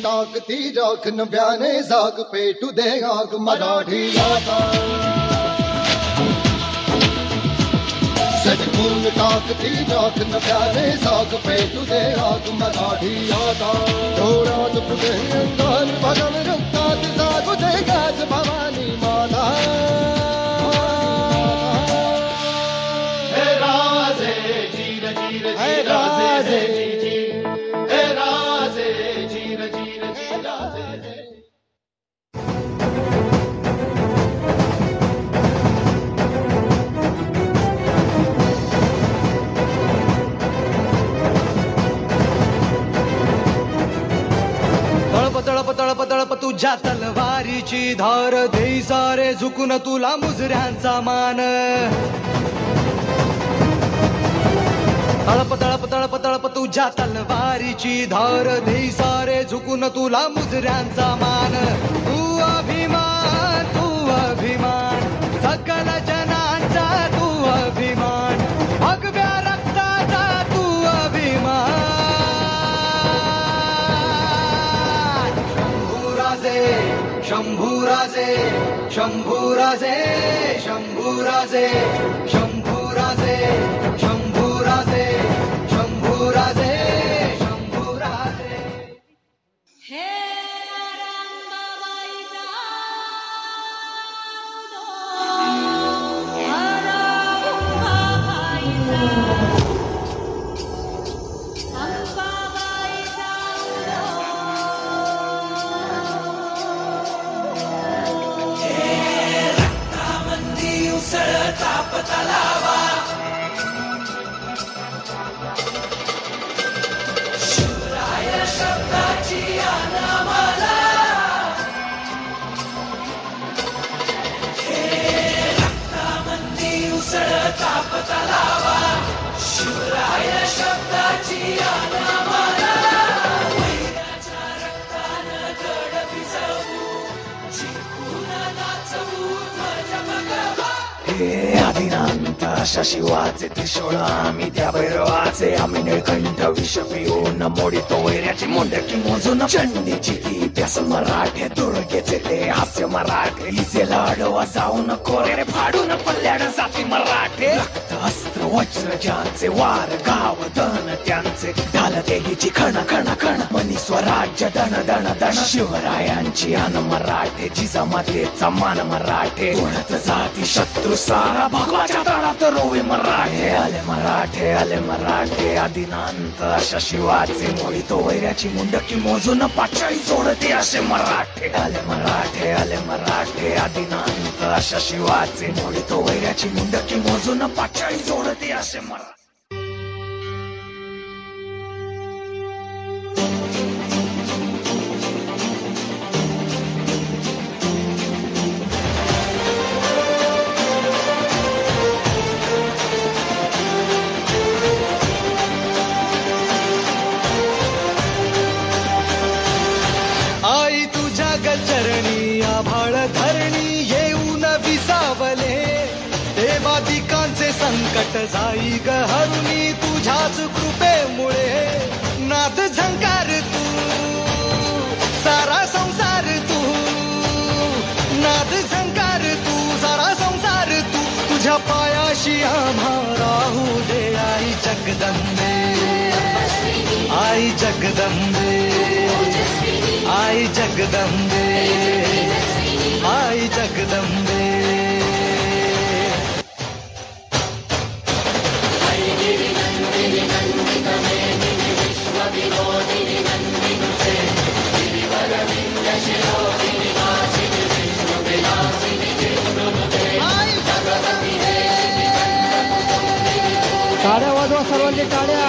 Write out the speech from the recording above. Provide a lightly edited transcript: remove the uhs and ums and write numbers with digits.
ताकती राखन ब्याने जाग पेटू दे आग मराठी आता सटकून ताकती राखन ब्याने जाग पेटू दे आग मराठी आता डोळ्यात फुटे अंगार भरून रक्तात जागू दे गाज भवानी माता हे राजे जीर जीर हे राजे हे राजे जीर जीर तळप तळप तळप तुझ्या तलवारीची धार देई सारे झुकून तुला मुजऱ्यांचा मान तळप तळप तळप तळप तुझ्या तलवारीची धार देई सारे झुकून तुला मुजऱ्यांचा मान तू अभिमान सकल जनांचा तू अभिमान भगव्या रक्ताचा तू अभिमान शंभूराजे शंभूराजे शंभूराजे शंभूराजे शंभूराजे शंभूराजे शंभूराजे हे रंगबाईचा तलावा शिवराय शब्दाची अनामाला हे रक्तामंदी उसळता तलावा शिवराय शब्दाची अनामाला वैराच्या रक्तानं गड भिजवू जिंकून नाचवू ध्वज भगवा हे आदिनांत अशा शिवाचे त्रिशूळ आम्ही त्या भैरवाचे आम्ही निळकंठ विष पिऊन मोडितो वैऱ्याची मुंडकी मोजून चंडीची ती प्यास मराठे दुर्गेचे ते हास्य मराठे इजेला अडवा जाऊन कोरे फाडून पल्ल्याड जाती मराठे रक्त अस्त्र वज्र ज्यांचे वार गाव दन त्यांचे ढाल देहीची खण खण खण मनी स्वराज्य दण दण दण शिवरायांची अन मराठे जिजामातेचा मान मराठे ओढत जाती शत्रू सारा भगवाच्या तळात रोवे मराठे आले मराठे आदिनांत अशा शिवाचे मोडितो वैऱ्याची मुंडकी मोजून पाचाळी जोडते असे मराठे आले मराठे आदिनांत अशा शिवाचे मोडितो वैऱ्याची मुंडकी मोजून पाचाळी जोडते असे मराठे आई तुझ्या गचरणी आभाळ धरणी येऊन विसावले देवादिकांचे संकट जाई ग हरुणी तुझ्याच कृपेमुळे नाद झंकार तू सारा संसार तू नाद झंकार तू सारा संसार तू तुझ्या पायाशी आम्हा राहू दे आई जगदंबे आई जगदंबे आई जगदंबे जगदंबे. टाळ्या वाजवा सर्वांनी टाळ्या.